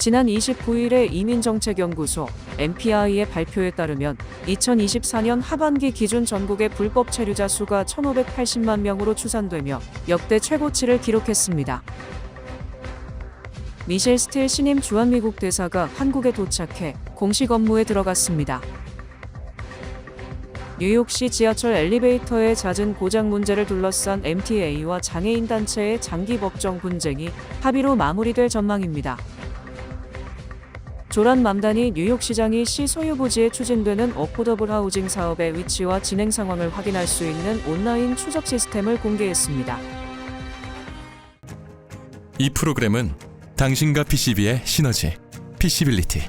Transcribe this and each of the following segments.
지난 29일에 이민정책연구소 MPI의 발표에 따르면 2024년 하반기 기준 전국의 불법 체류자 수가 1,580만 명으로 추산되며 역대 최고치를 기록했습니다. 미셸 스틸 신임 주한미국 대사가 한국에 도착해 공식 업무에 들어갔습니다. 뉴욕시 지하철 엘리베이터의 잦은 고장 문제를 둘러싼 MTA와 장애인 단체의 장기 법정 분쟁이 합의로 마무리될 전망입니다. 조란 맘다니 뉴욕시장이 시 소유 부지에 추진되는 어포더블 하우징 사업의 위치와 진행 상황을 확인할 수 있는 온라인 추적 시스템을 공개했습니다. 이 프로그램은 당신과 PCB의 시너지, PC빌리티,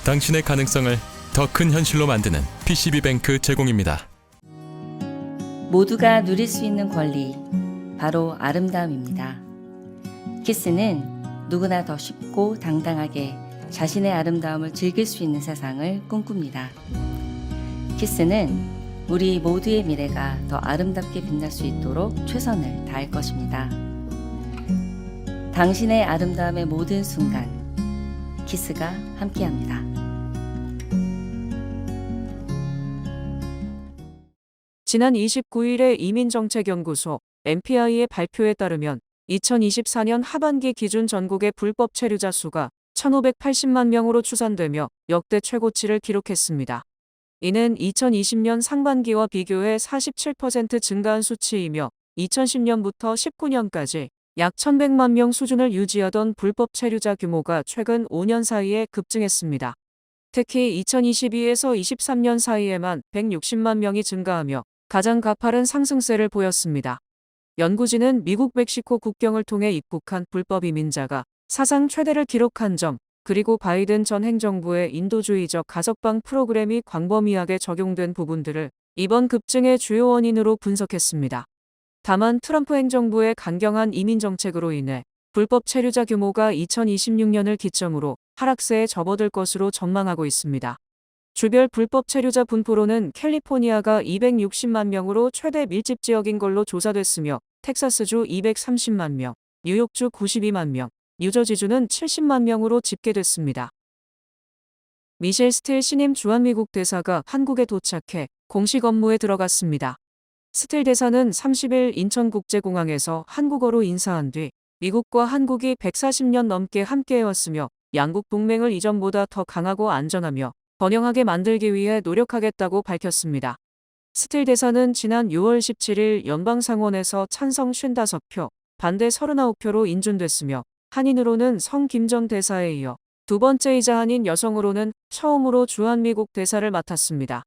당신의 가능성을 더 큰 현실로 만드는 PCB뱅크 제공입니다. 모두가 누릴 수 있는 권리, 바로 아름다움입니다. 키스는 누구나 더 쉽고 당당하게 자신의 아름다움을 즐길 수 있는 세상을 꿈꿉니다. 키스는 우리 모두의 미래가 더 아름답게 빛날 수 있도록 최선을 다할 것입니다. 당신의 아름다움의 모든 순간, 키스가 함께합니다. 지난 29일에 이민정책연구소 MPI의 발표에 따르면 2024년 하반기 기준 전국의 불법 체류자 수가 1,580만 명으로 추산되며 역대 최고치를 기록했습니다. 이는 2020년 상반기와 비교해 47% 증가한 수치이며 2010년부터 19년까지 약 1,100만 명 수준을 유지하던 불법 체류자 규모가 최근 5년 사이에 급증했습니다. 특히 2022에서 23년 사이에만 160만 명이 증가하며 가장 가파른 상승세를 보였습니다. 연구진은 미국 멕시코 국경을 통해 입국한 불법 이민자가 사상 최대를 기록한 점, 그리고 바이든 전 행정부의 인도주의적 가석방 프로그램이 광범위하게 적용된 부분들을 이번 급증의 주요 원인으로 분석했습니다. 다만 트럼프 행정부의 강경한 이민 정책으로 인해 불법 체류자 규모가 2026년을 기점으로 하락세에 접어들 것으로 전망하고 있습니다. 주별 불법 체류자 분포로는 캘리포니아가 260만 명으로 최대 밀집 지역인 걸로 조사됐으며 텍사스주 230만 명, 뉴욕주 92만 명, 뉴저지주는 70만 명으로 집계됐습니다. 미셸 스틸 신임 주한미국 대사가 한국에 도착해 공식 업무에 들어갔습니다. 스틸 대사는 30일 인천국제공항에서 한국어로 인사한 뒤 미국과 한국이 140년 넘게 함께해왔으며 양국 동맹을 이전보다 더 강하고 안전하며 번영하게 만들기 위해 노력하겠다고 밝혔습니다. 스틸 대사는 지난 6월 17일 연방상원에서 찬성 55표, 반대 39표로 인준됐으며 한인으로는 성 김 전 대사에 이어 두 번째이자 한인 여성으로는 처음으로 주한미국 대사를 맡았습니다.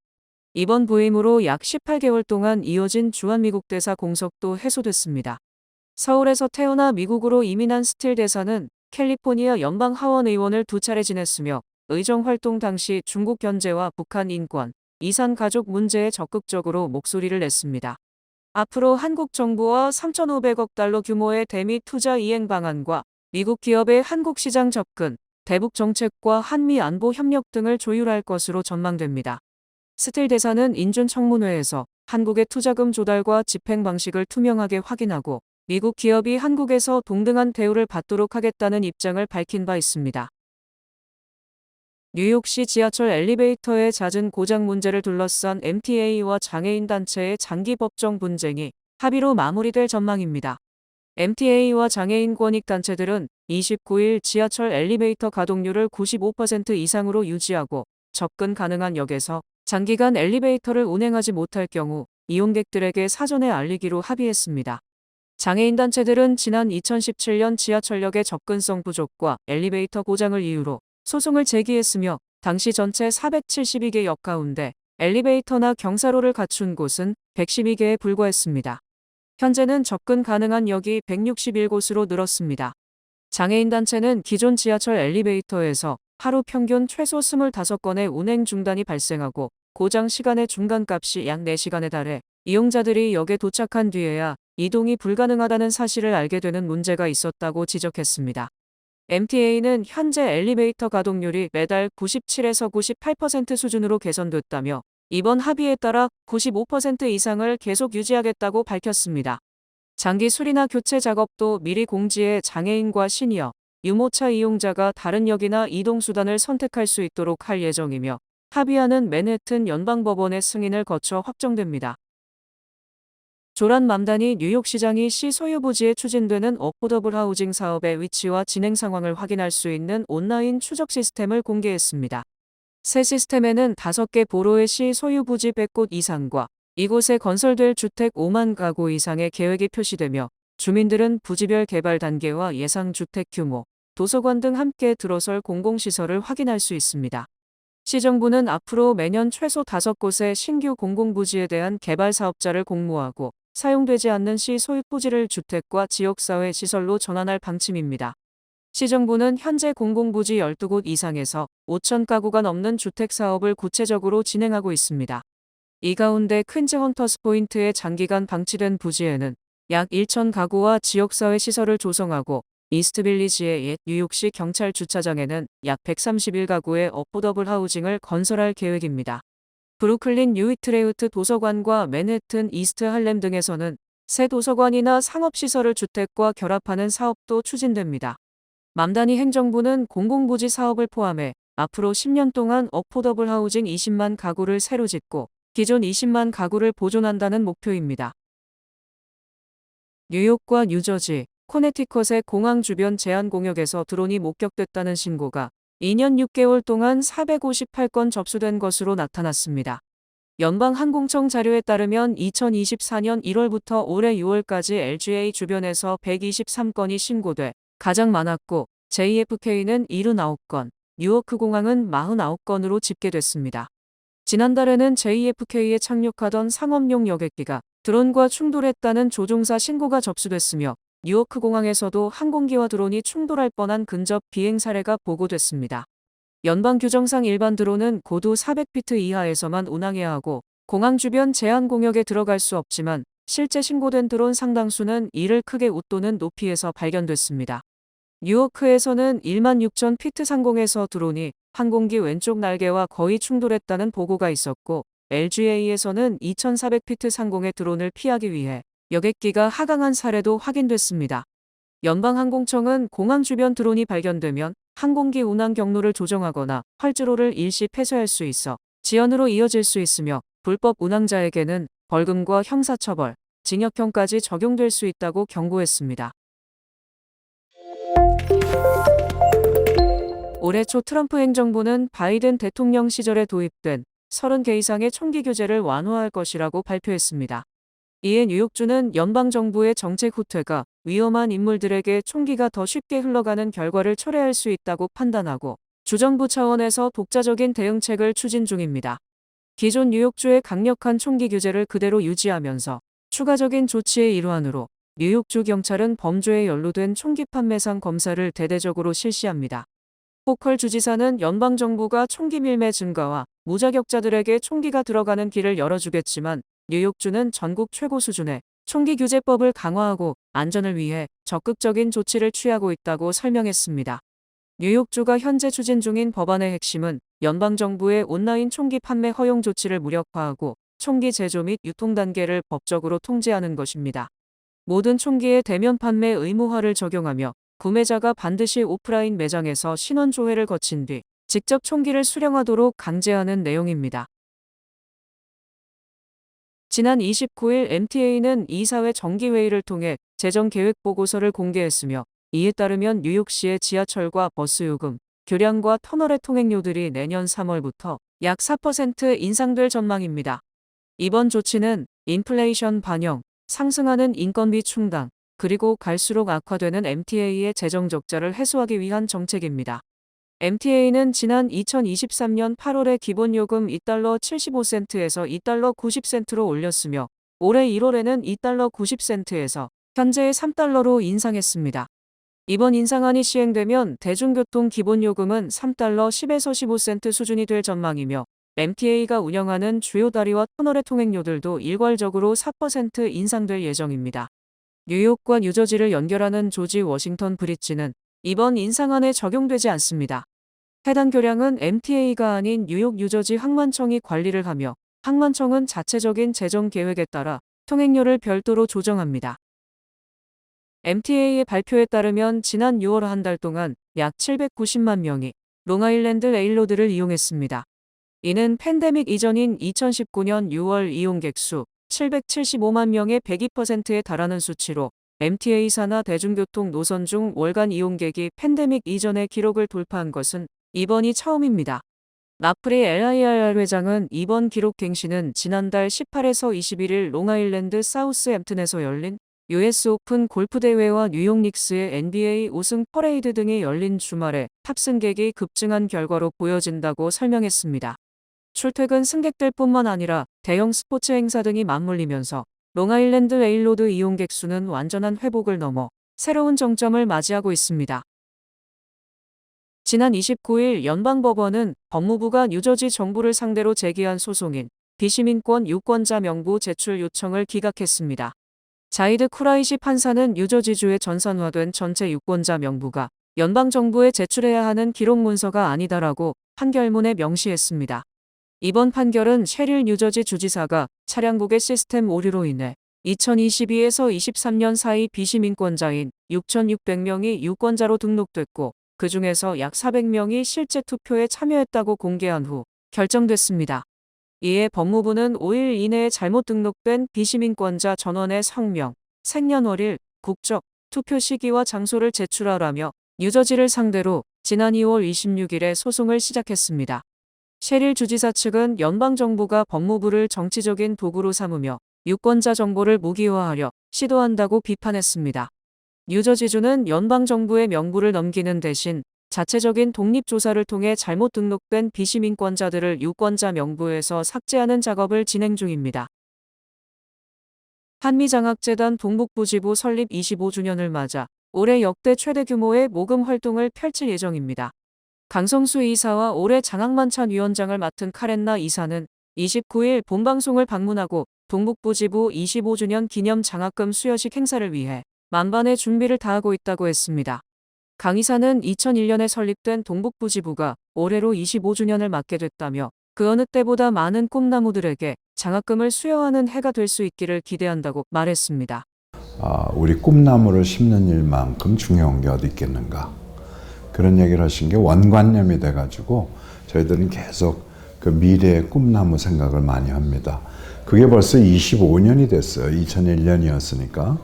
이번 부임으로 약 18개월 동안 이어진 주한미국 대사 공석도 해소됐습니다. 서울에서 태어나 미국으로 이민한 스틸 대사는 캘리포니아 연방 하원 의원을 2차례 지냈으며 의정 활동 당시 중국 견제와 북한 인권, 이산 가족 문제에 적극적으로 목소리를 냈습니다. 앞으로 한국 정부와 3,500억 달러 규모의 대미 투자 이행 방안과 미국 기업의 한국 시장 접근, 대북 정책과 한미 안보 협력 등을 조율할 것으로 전망됩니다. 스틸 대사는 인준 청문회에서 한국의 투자금 조달과 집행 방식을 투명하게 확인하고 미국 기업이 한국에서 동등한 대우를 받도록 하겠다는 입장을 밝힌 바 있습니다. 뉴욕시 지하철 엘리베이터의 잦은 고장 문제를 둘러싼 MTA와 장애인 단체의 장기 법정 분쟁이 합의로 마무리될 전망입니다. MTA와 장애인 권익단체들은 29일 지하철 엘리베이터 가동률을 95% 이상으로 유지하고 접근 가능한 역에서 장기간 엘리베이터를 운행하지 못할 경우 이용객들에게 사전에 알리기로 합의했습니다. 장애인 단체들은 지난 2017년 지하철역의 접근성 부족과 엘리베이터 고장을 이유로 소송을 제기했으며 당시 전체 472개 역 가운데 엘리베이터나 경사로를 갖춘 곳은 112개에 불과했습니다. 현재는 접근 가능한 역이 161곳으로 늘었습니다. 장애인 단체는 기존 지하철 엘리베이터에서 하루 평균 최소 25건의 운행 중단이 발생하고 고장 시간의 중간값이 약 4시간에 달해 이용자들이 역에 도착한 뒤에야 이동이 불가능하다는 사실을 알게 되는 문제가 있었다고 지적했습니다. MTA는 현재 엘리베이터 가동률이 매달 97에서 98% 수준으로 개선됐다며 이번 합의에 따라 95% 이상을 계속 유지하겠다고 밝혔습니다. 장기 수리나 교체 작업도 미리 공지해 장애인과 시니어, 유모차 이용자가 다른 역이나 이동수단을 선택할 수 있도록 할 예정이며 합의안은 맨해튼 연방법원의 승인을 거쳐 확정됩니다. 조란 맘단이 뉴욕시장이 시 소유 부지에 추진되는 어포더블 하우징 사업의 위치와 진행 상황을 확인할 수 있는 온라인 추적 시스템을 공개했습니다. 새 시스템에는 5개 보로의 시 소유 부지 100곳 이상과 이곳에 건설될 주택 5만 가구 이상의 계획이 표시되며 주민들은 부지별 개발 단계와 예상 주택 규모, 도서관 등 함께 들어설 공공시설을 확인할 수 있습니다. 시정부는 앞으로 매년 최소 5곳의 신규 공공부지에 대한 개발 사업자를 공모하고 사용되지 않는 시 소유 부지를 주택과 지역사회 시설로 전환할 방침입니다. 시정부는 현재 공공부지 12곳 이상에서 5천 가구가 넘는 주택 사업을 구체적으로 진행하고 있습니다. 이 가운데 퀸즈 헌터스 포인트에 장기간 방치된 부지에는 약 1천 가구와 지역사회 시설을 조성하고 이스트빌리지의 옛 뉴욕시 경찰 주차장에는 약 131가구의 어포더블 하우징을 건설할 계획입니다. 브루클린 뉴이트레우트 도서관과 맨해튼 이스트 할렘 등에서는 새 도서관이나 상업시설을 주택과 결합하는 사업도 추진됩니다. 맘다니 행정부는 공공부지 사업을 포함해 앞으로 10년 동안 어포더블 하우징 20만 가구를 새로 짓고 기존 20만 가구를 보존한다는 목표입니다. 뉴욕과 뉴저지, 코네티컷의 공항 주변 제한 공역에서 드론이 목격됐다는 신고가 2년 6개월 동안 458건 접수된 것으로 나타났습니다. 연방항공청 자료에 따르면 2024년 1월부터 올해 6월까지 LGA 주변에서 123건이 신고돼 가장 많았고 JFK는 79건, 뉴워크 공항은 49건으로 집계됐습니다. 지난달에는 JFK에 착륙하던 상업용 여객기가 드론과 충돌했다는 조종사 신고가 접수됐으며 뉴워크 공항에서도 항공기와 드론이 충돌할 뻔한 근접 비행 사례가 보고됐습니다. 연방 규정상 일반 드론은 고도 400피트 이하에서만 운항해야 하고 공항 주변 제한 공역에 들어갈 수 없지만 실제 신고된 드론 상당수는 이를 크게 웃도는 높이에서 발견됐습니다. 뉴워크에서는 16,000피트 상공에서 드론이 항공기 왼쪽 날개와 거의 충돌했다는 보고가 있었고 LGA에서는 2,400피트 상공의 드론을 피하기 위해 여객기가 하강한 사례도 확인됐습니다. 연방항공청은 공항 주변 드론이 발견되면 항공기 운항 경로를 조정하거나 활주로를 일시 폐쇄할 수 있어 지연으로 이어질 수 있으며 불법 운항자에게는 벌금과 형사처벌, 징역형까지 적용될 수 있다고 경고했습니다. 올해 초 트럼프 행정부는 바이든 대통령 시절에 도입된 30개 이상의 총기 규제를 완화할 것이라고 발표했습니다. 이에 뉴욕주는 연방정부의 정책 후퇴가 위험한 인물들에게 총기가 더 쉽게 흘러가는 결과를 초래할 수 있다고 판단하고 주정부 차원에서 독자적인 대응책을 추진 중입니다. 기존 뉴욕주의 강력한 총기 규제를 그대로 유지하면서 추가적인 조치의 일환으로 뉴욕주 경찰은 범죄에 연루된 총기 판매상 검사를 대대적으로 실시합니다. 호컬 주지사는 연방정부가 총기 밀매 증가와 무자격자들에게 총기가 들어가는 길을 열어주겠지만 뉴욕주는 전국 최고 수준의 총기 규제법을 강화하고 안전을 위해 적극적인 조치를 취하고 있다고 설명했습니다. 뉴욕주가 현재 추진 중인 법안의 핵심은 연방정부의 온라인 총기 판매 허용 조치를 무력화하고 총기 제조 및 유통 단계를 법적으로 통제하는 것입니다. 모든 총기의 대면 판매 의무화를 적용하며 구매자가 반드시 오프라인 매장에서 신원 조회를 거친 뒤 직접 총기를 수령하도록 강제하는 내용입니다. 지난 29일 MTA는 이사회 정기회의를 통해 재정계획보고서를 공개했으며 이에 따르면 뉴욕시의 지하철과 버스 요금, 교량과 터널의 통행료들이 내년 3월부터 약 4% 인상될 전망입니다. 이번 조치는 인플레이션 반영, 상승하는 인건비 충당, 그리고 갈수록 악화되는 MTA의 재정 적자를 해소하기 위한 정책입니다. MTA는 지난 2023년 8월에 기본요금 $2.75에서 $2.90로 올렸으며 올해 1월에는 $2.90에서 현재의 $3로 인상했습니다. 이번 인상안이 시행되면 대중교통 기본요금은 $3.10에서 15센트 수준이 될 전망이며 MTA가 운영하는 주요 다리와 터널의 통행료들도 일괄적으로 4% 인상될 예정입니다. 뉴욕과 뉴저지를 연결하는 조지 워싱턴 브릿지는 이번 인상안에 적용되지 않습니다. 해당 교량은 MTA가 아닌 뉴욕 뉴저지 항만청이 관리를 하며 항만청은 자체적인 재정 계획에 따라 통행료를 별도로 조정합니다. MTA의 발표에 따르면 지난 6월 한 달 동안 약 790만 명이 롱아일랜드 레일로드를 이용했습니다. 이는 팬데믹 이전인 2019년 6월 이용객 수 775만 명의 102%에 달하는 수치로 MTA사나 대중교통 노선 중 월간 이용객이 팬데믹 이전의 기록을 돌파한 것은 이번이 처음입니다. 라프리 LIRR 회장은 이번 기록 갱신은 지난달 18에서 21일 롱아일랜드 사우스햄튼에서 열린 US 오픈 골프 대회와 뉴욕 닉스의 NBA 우승 퍼레이드 등이 열린 주말에 탑승객이 급증한 결과로 보여진다고 설명했습니다. 출퇴근 승객들뿐만 아니라 대형 스포츠 행사 등이 맞물리면서 롱아일랜드 레일로드 이용객 수는 완전한 회복을 넘어 새로운 정점을 맞이하고 있습니다. 지난 29일 연방법원은 법무부가 뉴저지 정부를 상대로 제기한 소송인 비시민권 유권자 명부 제출 요청을 기각했습니다. 자이드 쿠라이시 판사는 뉴저지주에 전산화된 전체 유권자 명부가 연방정부에 제출해야 하는 기록 문서가 아니다라고 판결문에 명시했습니다. 이번 판결은 셰릴 뉴저지 주지사가 차량국의 시스템 오류로 인해 2022에서 23년 사이 비시민권자인 6,600명이 유권자로 등록됐고 그 중에서 약 400명이 실제 투표에 참여했다고 공개한 후 결정됐습니다. 이에 법무부는 5일 이내에 잘못 등록된 비시민권자 전원의 성명, 생년월일, 국적, 투표 시기와 장소를 제출하라며 뉴저지를 상대로 지난 2월 26일에 소송을 시작했습니다. 셰릴 주지사 측은 연방정부가 법무부를 정치적인 도구로 삼으며 유권자 정보를 무기화하려 시도한다고 비판했습니다. 뉴저지주는 연방정부의 명부를 넘기는 대신 자체적인 독립조사를 통해 잘못 등록된 비시민권자들을 유권자 명부에서 삭제하는 작업을 진행 중입니다. 한미장학재단 동북부지부 설립 25주년을 맞아 올해 역대 최대 규모의 모금 활동을 펼칠 예정입니다. 강성수 이사와 올해 장학만찬 위원장을 맡은 카렌나 이사는 29일 본방송을 방문하고 동북부지부 25주년 기념 장학금 수여식 행사를 위해 만반의 준비를 다하고 있다고 했습니다. 강 이사는 2001년에 설립된 동북부지부가 올해로 25주년을 맞게 됐다며 그 어느 때보다 많은 꿈나무들에게 장학금을 수여하는 해가 될 수 있기를 기대한다고 말했습니다. 우리 꿈나무를 심는 일만큼 중요한 게 어디 있겠는가. 그런 얘기를 하신 게 원관념이 돼가지고 저희들은 계속 그 미래의 꿈나무 생각을 많이 합니다. 그게 벌써 25년이 됐어요. 2001년이었으니까.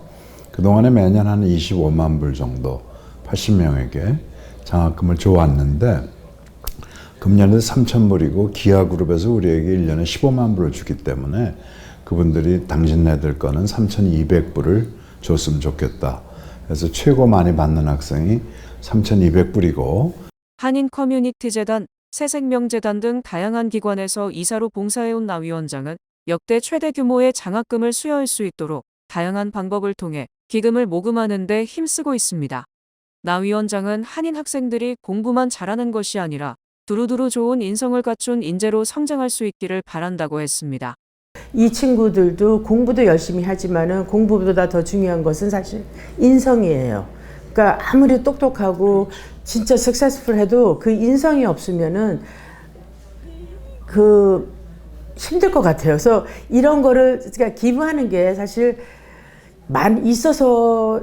그동안에 매년 한 25만 불 정도 80명에게 장학금을 줘왔는데 금년에도 3천 불이고 기아그룹에서 우리에게 1년에 15만 불을 주기 때문에 그분들이 당신네들 거는 3,200불을 줬으면 좋겠다. 그래서 최고 많이 받는 학생이 3,200불이고 한인 커뮤니티 재단, 새생명재단 등 다양한 기관에서 이사로 봉사해온 나 위원장은 역대 최대 규모의 장학금을 수여할 수 있도록 다양한 방법을 통해 기금을 모금하는 데 힘쓰고 있습니다. 나 위원장은 한인 학생들이 공부만 잘하는 것이 아니라 두루두루 좋은 인성을 갖춘 인재로 성장할 수 있기를 바란다고 했습니다. 이 친구들도 공부도 열심히 하지만은 공부보다 더 중요한 것은 사실 인성이에요. 그러니까 아무리 똑똑하고 진짜 석세스풀해도 그 인성이 없으면은 그 힘들 것 같아요. 그래서 이런 거를 그러니까 기부하는 게 사실 있어서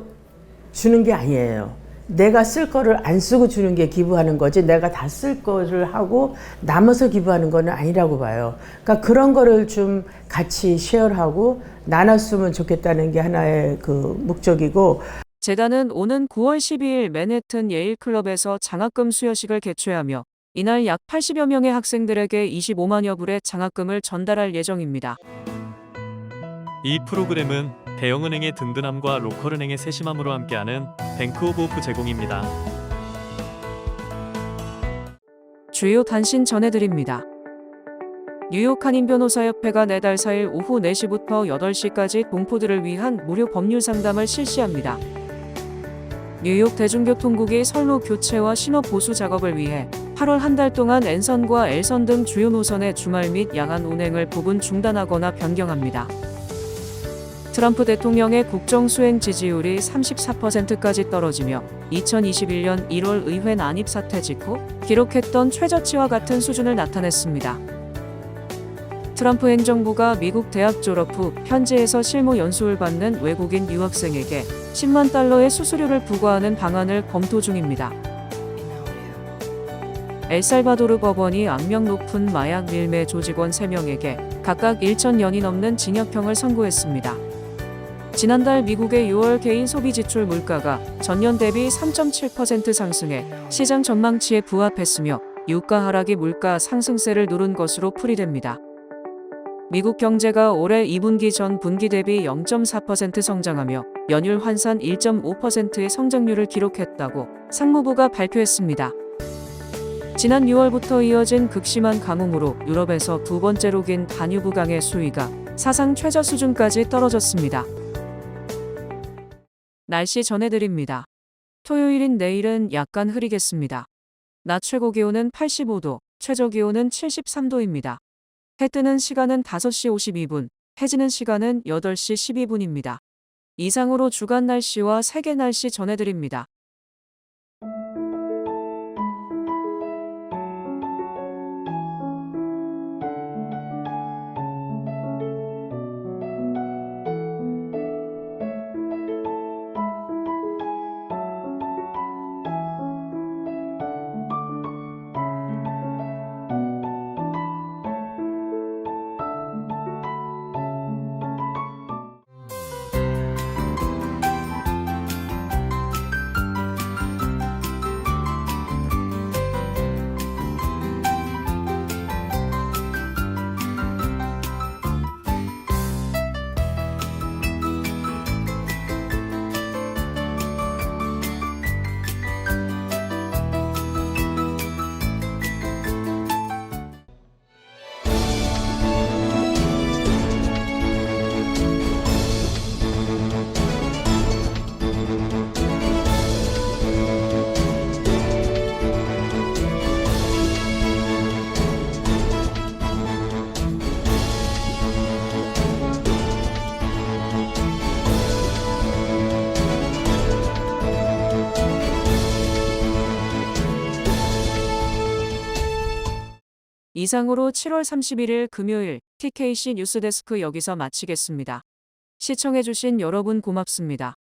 주는 게 아니에요. 내가 쓸 거를 안 쓰고 주는 게 기부하는 거지 내가 다 쓸 거를 하고 남아서 기부하는 거는 아니라고 봐요. 그러니까 그런 거를 좀 같이 쉐어하고 나눴으면 좋겠다는 게 하나의 그 목적이고 재단은 오는 9월 12일 맨해튼 예일클럽에서 장학금 수여식을 개최하며 이날 약 80여 명의 학생들에게 25만여 불의 장학금을 전달할 예정입니다. 이 프로그램은 대형은행의 든든함과 로컬은행의 세심함으로 함께하는 뱅크 오브 호프 제공입니다. 주요 단신 전해드립니다. 뉴욕 한인변호사협회가 내달 4일 오후 4시부터 8시까지 동포들을 위한 무료 법률 상담을 실시합니다. 뉴욕 대중교통국이 선로 교체와 신호 보수 작업을 위해 8월 한 달 동안 N선과 L선 등 주요 노선의 주말 및 야간 운행을 부분 중단하거나 변경합니다. 트럼프 대통령의 국정 수행 지지율이 34%까지 떨어지며 2021년 1월 의회 난입 사태 직후 기록했던 최저치와 같은 수준을 나타냈습니다. 트럼프 행정부가 미국 대학 졸업 후 현지에서 실무 연수를 받는 외국인 유학생에게 10만 달러의 수수료를 부과하는 방안을 검토 중입니다. 엘살바도르 법원이 악명 높은 마약 밀매 조직원 3명에게 각각 1,000년이 넘는 징역형을 선고했습니다. 지난달 미국의 6월 개인 소비 지출 물가가 전년 대비 3.7% 상승해 시장 전망치에 부합했으며 유가 하락이 물가 상승세를 누른 것으로 풀이됩니다. 미국 경제가 올해 2분기 전 분기 대비 0.4% 성장하며 연율 환산 1.5%의 성장률을 기록했다고 상무부가 발표했습니다. 지난 6월부터 이어진 극심한 가뭄으로 유럽에서 두 번째로 긴 다뉴브 강의 수위가 사상 최저 수준까지 떨어졌습니다. 날씨 전해드립니다. 토요일인 내일은 약간 흐리겠습니다. 낮 최고 기온은 85도, 최저 기온은 73도입니다. 해 뜨는 시간은 5시 52분, 해 지는 시간은 8시 12분입니다. 이상으로 주간 날씨와 세계 날씨 전해드립니다. 이상으로 7월 31일 금요일 TKC 뉴스데스크 여기서 마치겠습니다. 시청해주신 여러분 고맙습니다.